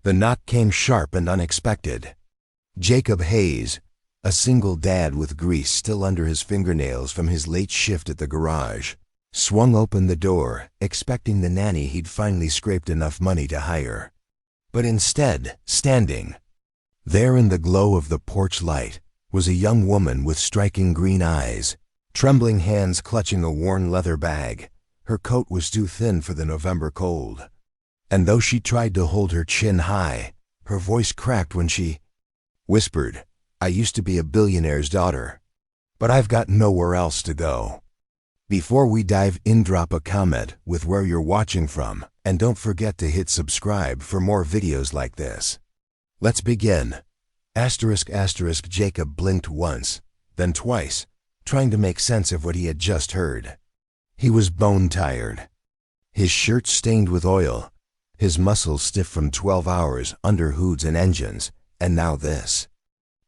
The knock came sharp and unexpected. Jacob Hayes, a single dad with grease still under his fingernails from his late shift at the garage, swung open the door, expecting the nanny he'd finally scraped enough money to hire. But instead, standing there in the glow of the porch light, was a young woman with striking green eyes, trembling hands clutching a worn leather bag. Her coat was too thin for the November cold. And though she tried to hold her chin high, her voice cracked when she whispered, "I used to be a billionaire's daughter, but I've got nowhere else to go." Before we dive in, drop a comment with where you're watching from, and don't forget to hit subscribe for more videos like this. Let's begin. Jacob blinked once, then twice, trying to make sense of what he had just heard. He was bone-tired. His shirt stained with oil, his muscles stiff from 12 hours under hoods and engines, and now this.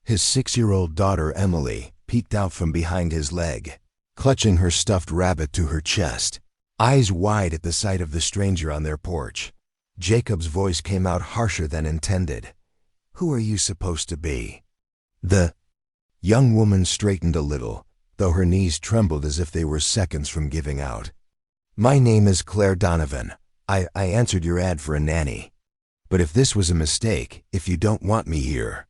His 6-year-old daughter Emily peeked out from behind his leg, clutching her stuffed rabbit to her chest, eyes wide at the sight of the stranger on their porch. Jacob's voice came out harsher than intended. "Who are you supposed to be?" The young woman straightened a little, though her knees trembled as if they were seconds from giving out. "My name is Claire Donovan. I answered your ad for a nanny. But if this was a mistake, if you don't want me here."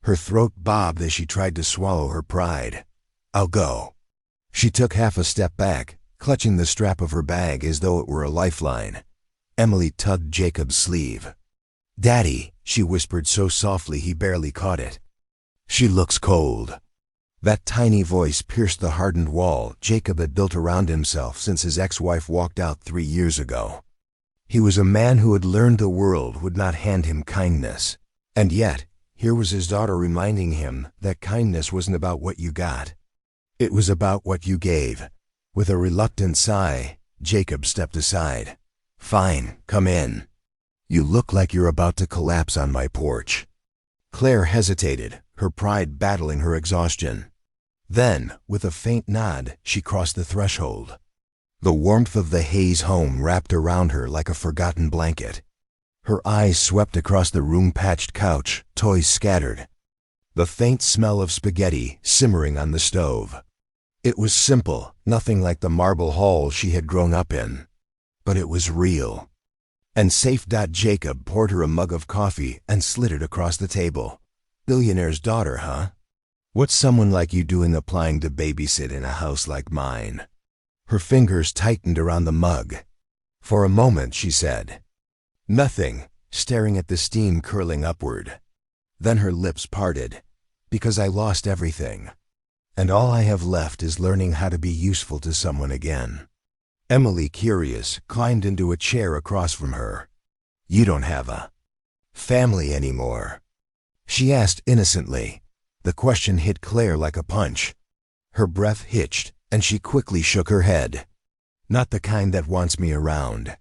Her throat bobbed as she tried to swallow her pride. "I'll go." She took half a step back, clutching the strap of her bag as though it were a lifeline. Emily tugged Jacob's sleeve. "Daddy," she whispered so softly he barely caught it. "She looks cold." That tiny voice pierced the hardened wall Jacob had built around himself since his ex-wife walked out 3 years ago. He was a man who had learned the world would not hand him kindness. And yet, here was his daughter reminding him that kindness wasn't about what you got. It was about what you gave. With a reluctant sigh, Jacob stepped aside. "Fine, come in. You look like you're about to collapse on my porch." Claire hesitated, her pride battling her exhaustion. Then, with a faint nod, she crossed the threshold. The warmth of the Hayes home wrapped around her like a forgotten blanket. Her eyes swept across the room-patched couch, toys scattered. The faint smell of spaghetti simmering on the stove. It was simple, nothing like the marble hall she had grown up in. But it was real. And safe. Jacob poured her a mug of coffee and slid it across the table. "Billionaire's daughter, huh? What's someone like you doing applying to babysit in a house like mine?" Her fingers tightened around the mug. "For a moment," she said. "Nothing," staring at the steam curling upward. Then her lips parted. "Because I lost everything. And all I have left is learning how to be useful to someone again." Emily, curious, climbed into a chair across from her. "You don't have a family anymore?" she asked innocently. The question hit Claire like a punch. Her breath hitched, and she quickly shook her head. "Not the kind that wants me around."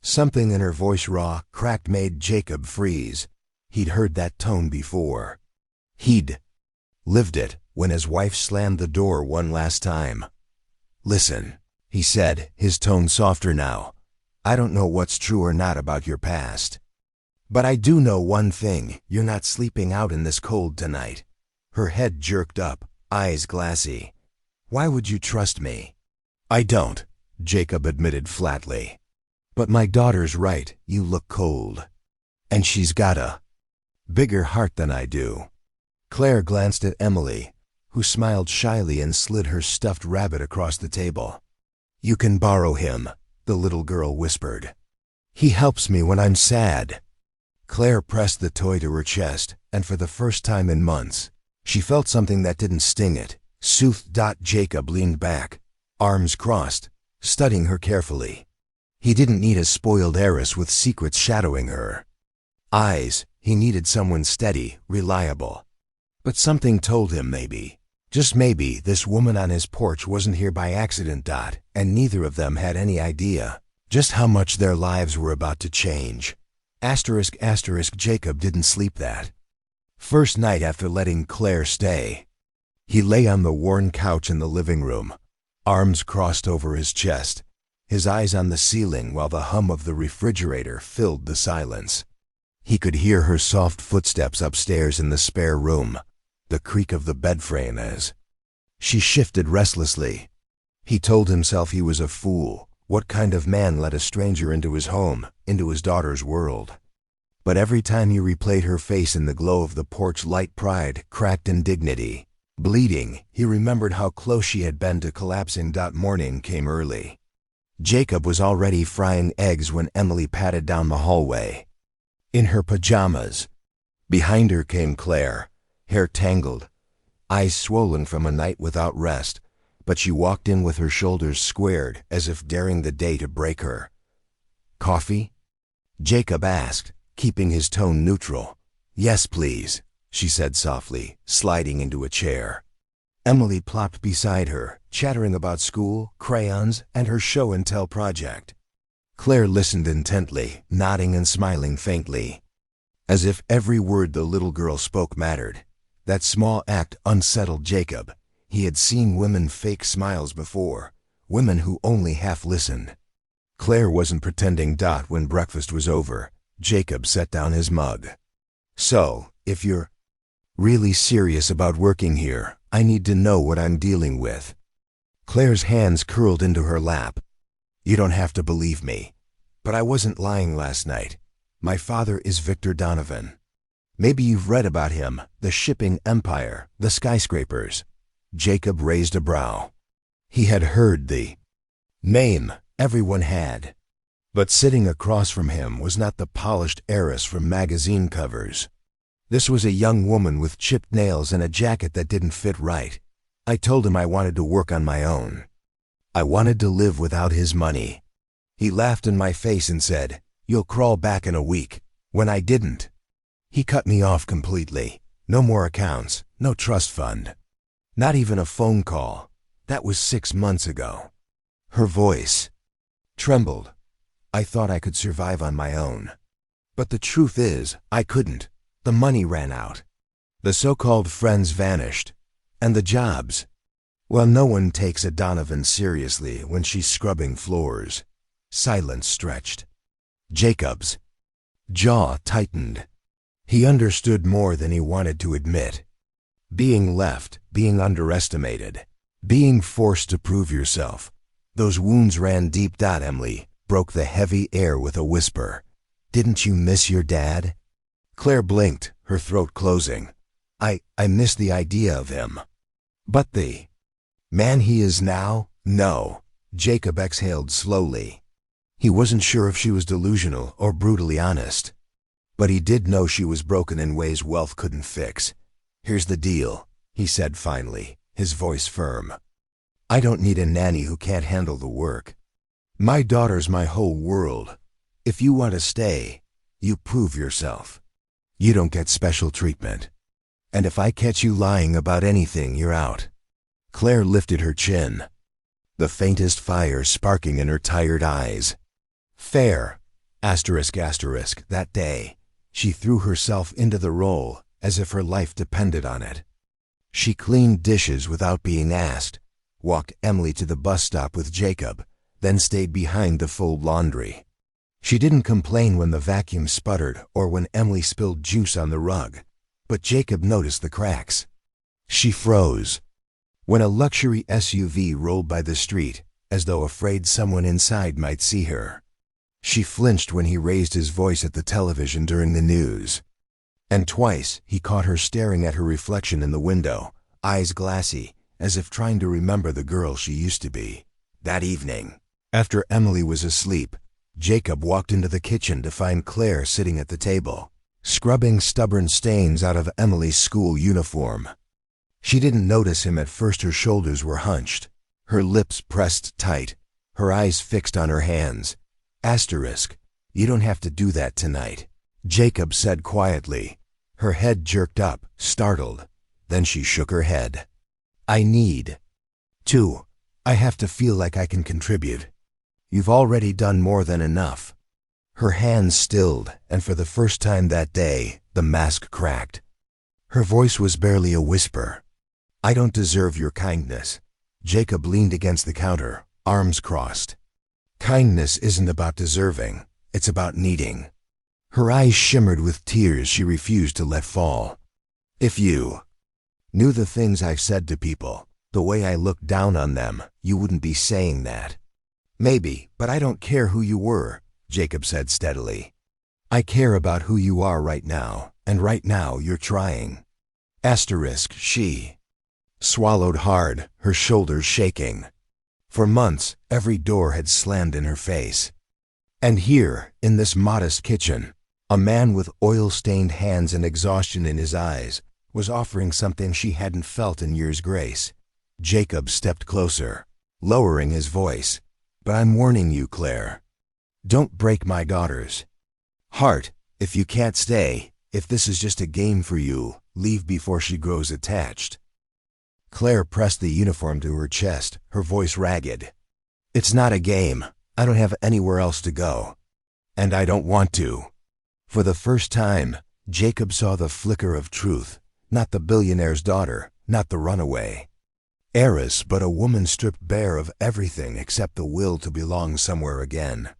Something in her voice, raw, cracked, made Jacob freeze. He'd heard that tone before. He'd lived it when his wife slammed the door one last time. "Listen," he said, his tone softer now. "I don't know what's true or not about your past. But I do know one thing, you're not sleeping out in this cold tonight." Her head jerked up, eyes glassy. "Why would you trust me?" "I don't," Jacob admitted flatly. "But my daughter's right, you look cold. And she's got a bigger heart than I do." Claire glanced at Emily, who smiled shyly and slid her stuffed rabbit across the table. "You can borrow him," the little girl whispered. "He helps me when I'm sad." Claire pressed the toy to her chest, and for the first time in months, she felt something that didn't sting it. Soothed. Jacob leaned back, arms crossed, studying her carefully. He didn't need a spoiled heiress with secrets shadowing her eyes. He needed someone steady, reliable. But something told him maybe, just maybe, this woman on his porch wasn't here by accident. And neither of them had any idea just how much their lives were about to change. Jacob didn't sleep that first night after letting Claire stay. He lay on the worn couch in the living room, arms crossed over his chest, his eyes on the ceiling while the hum of the refrigerator filled the silence. He could hear her soft footsteps upstairs in the spare room, the creak of the bed frame as she shifted restlessly. He told himself he was a fool. What kind of man let a stranger into his home, into his daughter's world? But every time he replayed her face in the glow of the porch light, pride cracked in dignity. Bleeding, he remembered how close she had been to collapsing. Morning came early. Jacob was already frying eggs when Emily padded down the hallway, in her pajamas. Behind her came Claire, hair tangled, eyes swollen from a night without rest, but she walked in with her shoulders squared as if daring the day to break her. "Coffee?" Jacob asked, keeping his tone neutral. "Yes, please," she said softly, sliding into a chair. Emily plopped beside her, chattering about school, crayons, and her show-and-tell project. Claire listened intently, nodding and smiling faintly, as if every word the little girl spoke mattered. That small act unsettled Jacob. He had seen women fake smiles before, women who only half listened. Claire wasn't pretending. When breakfast was over, Jacob set down his mug. "So, if you're really serious about working here, I need to know what I'm dealing with." Claire's hands curled into her lap. "You don't have to believe me, but I wasn't lying last night. My father is Victor Donovan. Maybe you've read about him, the shipping empire, the skyscrapers." Jacob raised a brow. He had heard the name, everyone had. But sitting across from him was not the polished heiress from magazine covers. This was a young woman with chipped nails and a jacket that didn't fit right. I told him I wanted to work on my own. I wanted to live without his money. He laughed in my face and said, "You'll crawl back in a week," when I didn't. He cut me off completely. No more accounts, no trust fund. Not even a phone call. That was 6 months ago. Her voice trembled. I thought I could survive on my own. But the truth is, I couldn't. The money ran out. The so-called friends vanished. And the jobs. Well, no one takes a Donovan seriously when she's scrubbing floors. Silence stretched. Jacob's jaw tightened. He understood more than he wanted to admit. Being left, being underestimated, being forced to prove yourself. Those wounds ran deep. Emily broke the heavy air with a whisper. "Didn't you miss your dad?" Claire blinked, her throat closing. I miss the idea of him. But the man he is now? No. Jacob exhaled slowly. He wasn't sure if she was delusional or brutally honest. But he did know she was broken in ways wealth couldn't fix. "Here's the deal," he said finally, his voice firm. "I don't need a nanny who can't handle the work. My daughter's my whole world. If you want to stay, you prove yourself. You don't get special treatment. And if I catch you lying about anything, you're out." Claire lifted her chin, the faintest fire sparking in her tired eyes. Fair, ***, that day, she threw herself into the role as if her life depended on it. She cleaned dishes without being asked, walked Emily to the bus stop with Jacob, then stayed behind to fold laundry. She didn't complain when the vacuum sputtered or when Emily spilled juice on the rug, but Jacob noticed the cracks. She froze when a luxury SUV rolled by the street, as though afraid someone inside might see her. She flinched when he raised his voice at the television during the news. And twice he caught her staring at her reflection in the window, eyes glassy, as if trying to remember the girl she used to be. That evening, after Emily was asleep, Jacob walked into the kitchen to find Claire sitting at the table, scrubbing stubborn stains out of Emily's school uniform. She didn't notice him at first. Her shoulders were hunched, her lips pressed tight, her eyes fixed on her hands. "You don't have to do that tonight," Jacob said quietly. Her head jerked up, startled. Then she shook her head. "I need to. I have to feel like I can contribute. You've already done more than enough." Her hands stilled, and for the first time that day, the mask cracked. Her voice was barely a whisper. "I don't deserve your kindness." Jacob leaned against the counter, arms crossed. "Kindness isn't about deserving, it's about needing." Her eyes shimmered with tears she refused to let fall. "If you knew the things I've said to people, the way I look down on them, you wouldn't be saying that." "Maybe, but I don't care who you were," Jacob said steadily. "I care about who you are right now, and right now you're trying." She swallowed hard, her shoulders shaking. For months, every door had slammed in her face. And here, in this modest kitchen, a man with oil-stained hands and exhaustion in his eyes was offering something she hadn't felt in years' grace. Jacob stepped closer, lowering his voice. "But I'm warning you, Claire. Don't break my daughter's heart. If you can't stay, if this is just a game for you, leave before she grows attached." Claire pressed the uniform to her chest, her voice ragged. "It's not a game. I don't have anywhere else to go. And I don't want to." For the first time, Jacob saw the flicker of truth, not the billionaire's daughter, not the runaway heiress, but a woman stripped bare of everything except the will to belong somewhere again.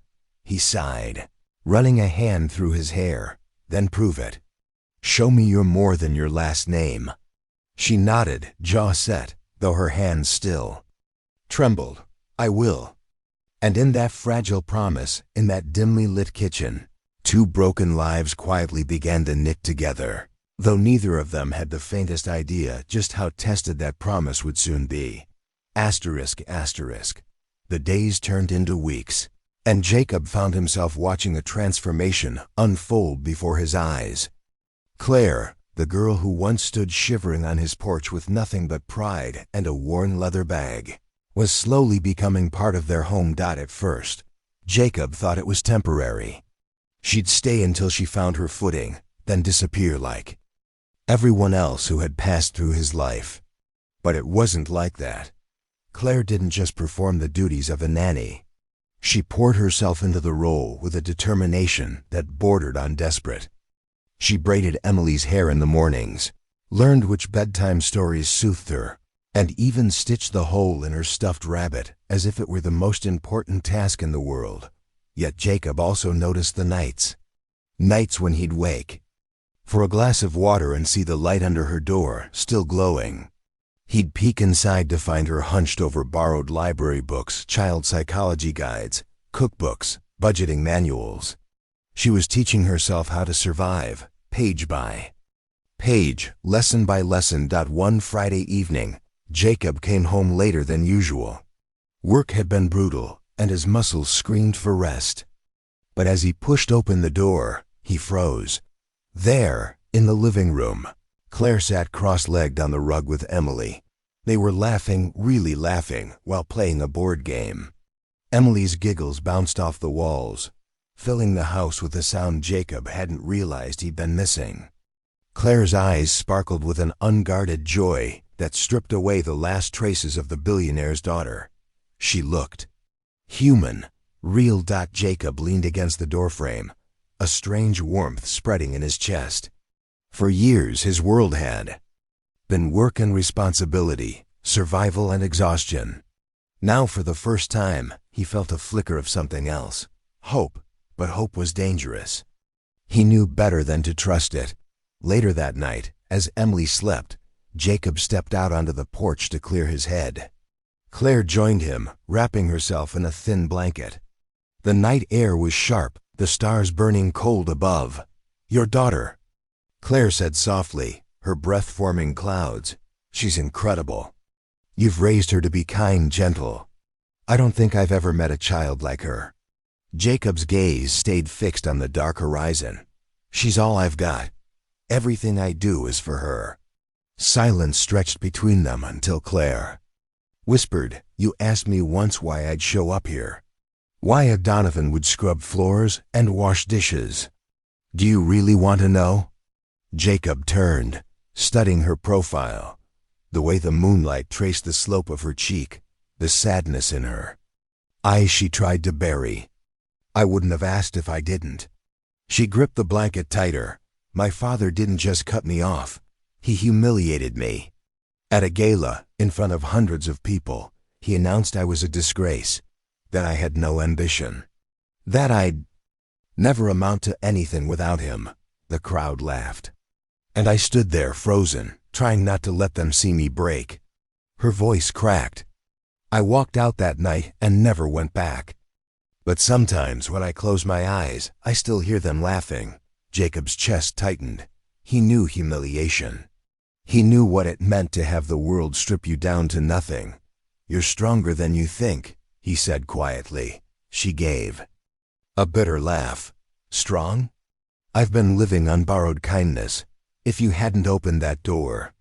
He sighed, running a hand through his hair. "Then prove it. Show me you're more than your last name." She nodded, jaw set, though her hands still trembled. "I will." And in that fragile promise, in that dimly lit kitchen, two broken lives quietly began to knit together, though neither of them had the faintest idea just how tested that promise would soon be. The days turned into weeks, and Jacob found himself watching a transformation unfold before his eyes. Claire, the girl who once stood shivering on his porch with nothing but pride and a worn leather bag, was slowly becoming part of their home. At first, Jacob thought it was temporary. She'd stay until she found her footing, then disappear like everyone else who had passed through his life. But it wasn't like that. Claire didn't just perform the duties of a nanny. She poured herself into the role with a determination that bordered on desperate. She braided Emily's hair in the mornings, learned which bedtime stories soothed her, and even stitched the hole in her stuffed rabbit as if it were the most important task in the world. Yet Jacob also noticed the nights when he'd wake for a glass of water and see the light under her door still glowing. He'd peek inside to find her hunched over borrowed library books, child psychology guides, cookbooks, budgeting manuals. She was teaching herself how to survive, page by page, lesson by lesson. One Friday evening, Jacob came home later than usual. Work had been brutal, and his muscles screamed for rest. But as he pushed open the door, he froze. There, in the living room, Claire sat cross-legged on the rug with Emily. They were laughing, really laughing, while playing a board game. Emily's giggles bounced off the walls, filling the house with a sound Jacob hadn't realized he'd been missing. Claire's eyes sparkled with an unguarded joy that stripped away the last traces of the billionaire's daughter. She looked human, real. Jacob leaned against the doorframe, a strange warmth spreading in his chest. For years his world had been work and responsibility, survival and exhaustion. Now for the first time, he felt a flicker of something else. Hope, but hope was dangerous. He knew better than to trust it. Later that night, as Emily slept, Jacob stepped out onto the porch to clear his head. Claire joined him, wrapping herself in a thin blanket. The night air was sharp, the stars burning cold above. "Your daughter," Claire said softly, her breath forming clouds. "She's incredible. You've raised her to be kind, gentle. I don't think I've ever met a child like her." Jacob's gaze stayed fixed on the dark horizon. "She's all I've got. Everything I do is for her." Silence stretched between them until Claire whispered, "You asked me once why I'd show up here. Why a Donovan would scrub floors and wash dishes. Do you really want to know?" Jacob turned, studying her profile, the way the moonlight traced the slope of her cheek, the sadness in her eyes she tried to bury. "I wouldn't have asked if I didn't." She gripped the blanket tighter. "My father didn't just cut me off. He humiliated me. At a gala, in front of hundreds of people, he announced I was a disgrace, that I had no ambition, that I'd never amount to anything without him. The crowd laughed. And I stood there frozen, trying not to let them see me break. Her voice cracked. I walked out that night and never went back. But sometimes when I close my eyes, I still hear them laughing. Jacob's chest tightened. He knew humiliation. He knew what it meant to have the world strip you down to nothing. You're stronger than you think, he said quietly. She gave a bitter laugh. Strong? I've been living on borrowed kindness. If you hadn't opened that door.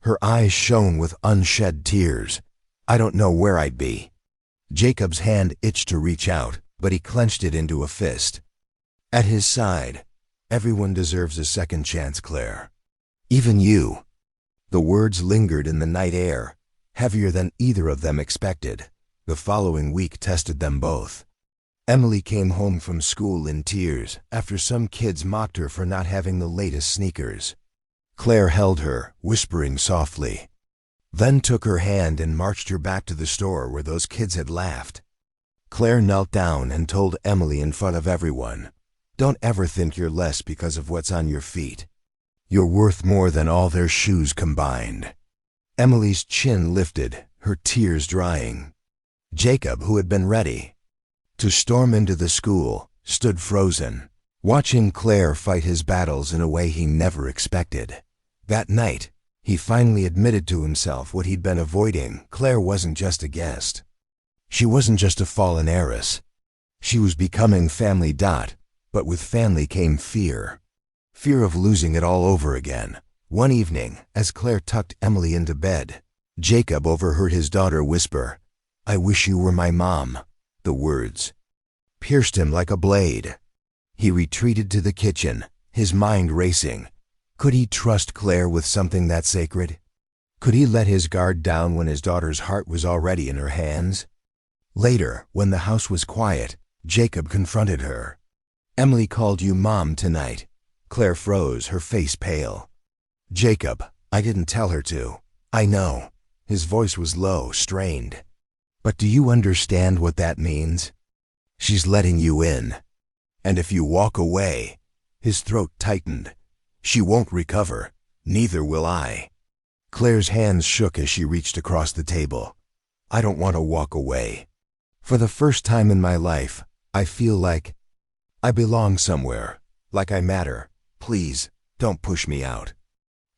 Her eyes shone with unshed tears. I don't know where I'd be. Jacob's hand itched to reach out, but he clenched it into a fist. At his side, everyone deserves a second chance, Claire. Even you. The words lingered in the night air, heavier than either of them expected. The following week tested them both. Emily came home from school in tears after some kids mocked her for not having the latest sneakers. Claire held her, whispering softly, then took her hand and marched her back to the store where those kids had laughed. Claire knelt down and told Emily in front of everyone, "Don't ever think you're less because of what's on your feet. You're worth more than all their shoes combined." Emily's chin lifted, her tears drying. Jacob, who had been ready to storm into the school, stood frozen, watching Claire fight his battles in a way he never expected. That night, he finally admitted to himself what he'd been avoiding. Claire wasn't just a guest. She wasn't just a fallen heiress. She was becoming family. But with family came fear. Fear of losing it all over again. One evening, as Claire tucked Emily into bed, Jacob overheard his daughter whisper, "I wish you were my mom." The words pierced him like a blade. He retreated to the kitchen, his mind racing. Could he trust Claire with something that sacred? Could he let his guard down when his daughter's heart was already in her hands? Later, when the house was quiet, Jacob confronted her. "Emily called you Mom tonight." Claire froze, her face pale. "Jacob, I didn't tell her to." "I know." His voice was low, strained. "But do you understand what that means? She's letting you in. And if you walk away," his throat tightened, "she won't recover. Neither will I." Claire's hands shook as she reached across the table. "I don't want to walk away. For the first time in my life, I feel like I belong somewhere, like I matter. Please, don't push me out."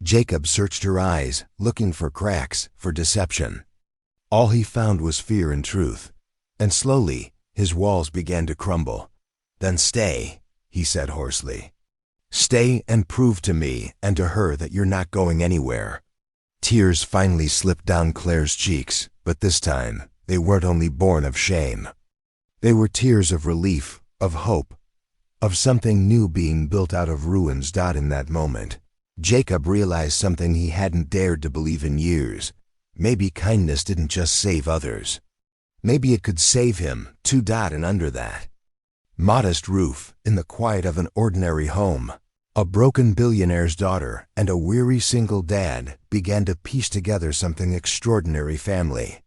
Jacob searched her eyes, looking for cracks, for deception. All he found was fear and truth. And slowly, his walls began to crumble. "Then stay," he said hoarsely. "Stay and prove to me and to her that you're not going anywhere." Tears finally slipped down Claire's cheeks, but this time, they weren't only born of shame. They were tears of relief, of hope, of something new being built out of ruins. In that moment, Jacob realized something he hadn't dared to believe in years. Maybe kindness didn't just save others. Maybe it could save him, too. And under that modest roof, in the quiet of an ordinary home, a broken billionaire's daughter and a weary single dad began to piece together something extraordinary. Family.